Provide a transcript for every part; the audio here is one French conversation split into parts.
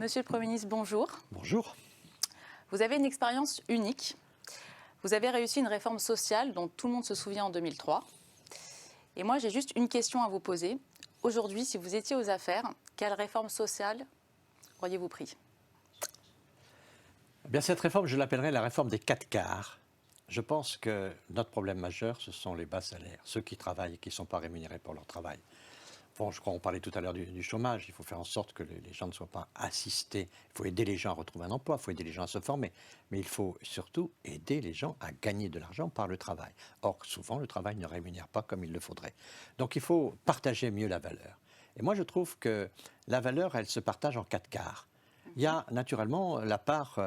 Monsieur le Premier ministre, bonjour. Bonjour. Vous avez une expérience unique. Vous avez réussi une réforme sociale dont tout le monde se souvient en 2003. Et moi, j'ai juste une question à vous poser. Aujourd'hui, si vous étiez aux affaires, quelle réforme sociale auriez-vous pris ? Eh bien, cette réforme, je l'appellerais la réforme des 4 quarts. Je pense que notre problème majeur, ce sont les bas salaires, ceux qui travaillent et qui ne sont pas rémunérés pour leur travail. Bon, je crois qu'on parlait tout à l'heure du chômage. Il faut faire en sorte que les gens ne soient pas assistés. Il faut aider les gens à retrouver un emploi, il faut aider les gens à se former. Mais il faut surtout aider les gens à gagner de l'argent par le travail. Or, souvent, le travail ne rémunère pas comme il le faudrait. Donc, il faut partager mieux la valeur. Et moi, je trouve que la valeur, elle se partage en 4 quarts. Il y a naturellement la part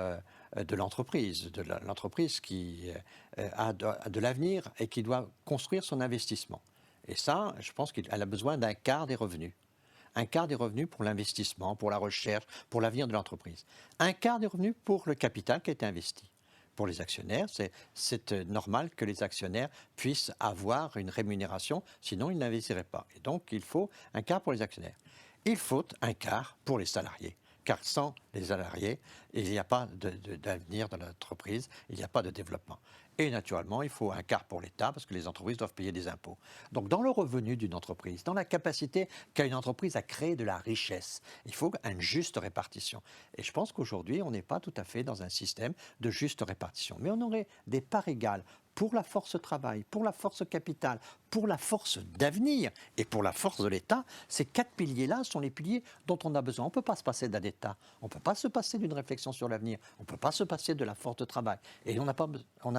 de l'entreprise qui a de l'avenir et qui doit construire son investissement. Et ça, je pense qu'elle a besoin d'un quart des revenus. Un quart des revenus pour l'investissement, pour la recherche, pour l'avenir de l'entreprise. Un quart des revenus pour le capital qui a été investi. Pour les actionnaires, c'est normal que les actionnaires puissent avoir une rémunération, sinon ils n'investiraient pas. Et donc, il faut un quart pour les actionnaires. Il faut un quart pour les salariés. Car sans les salariés, il n'y a pas d'avenir dans l'entreprise, il n'y a pas de développement. Et naturellement, il faut un quart pour l'État, parce que les entreprises doivent payer des impôts. Donc dans le revenu d'une entreprise, dans la capacité qu'a une entreprise à créer de la richesse, il faut une juste répartition. Et je pense qu'aujourd'hui, on n'est pas tout à fait dans un système de juste répartition. Mais on aurait des parts égales pour la force travail, pour la force capitale, pour la force d'avenir et pour la force de l'État. Ces 4 piliers-là sont les piliers dont on a besoin. On ne peut pas se passer d'un État, on ne peut pas se passer d'une réflexion sur l'avenir, on ne peut pas se passer de la force de travail. Et on a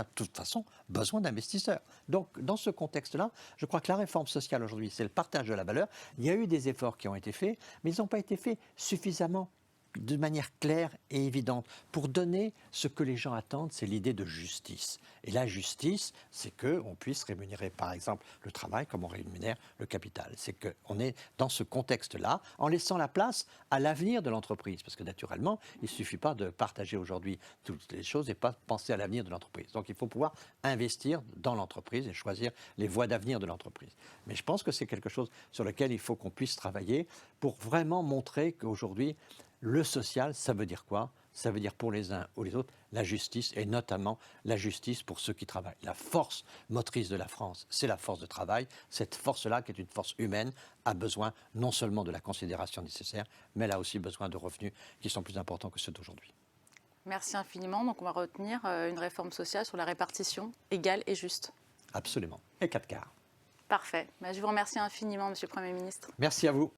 de toute façon besoin d'investisseurs. Donc dans ce contexte-là, je crois que la réforme sociale aujourd'hui, c'est le partage de la valeur. Il y a eu des efforts qui ont été faits, mais ils n'ont pas été faits suffisamment de manière claire et évidente. Pour donner ce que les gens attendent, c'est l'idée de justice. Et la justice, c'est qu'on puisse rémunérer, par exemple, le travail comme on rémunère le capital. C'est qu'on est dans ce contexte-là, en laissant la place à l'avenir de l'entreprise. Parce que naturellement, il ne suffit pas de partager aujourd'hui toutes les choses et pas penser à l'avenir de l'entreprise. Donc il faut pouvoir investir dans l'entreprise et choisir les voies d'avenir de l'entreprise. Mais je pense que c'est quelque chose sur lequel il faut qu'on puisse travailler pour vraiment montrer qu'aujourd'hui, le social, ça veut dire quoi ? Ça veut dire pour les uns ou les autres la justice, et notamment la justice pour ceux qui travaillent. La force motrice de la France, c'est la force de travail. Cette force-là, qui est une force humaine, a besoin non seulement de la considération nécessaire, mais elle a aussi besoin de revenus qui sont plus importants que ceux d'aujourd'hui. Merci infiniment. Donc on va retenir une réforme sociale sur la répartition égale et juste. Absolument. Et 4 quarts. Parfait. Je vous remercie infiniment, Monsieur le Premier ministre. Merci à vous.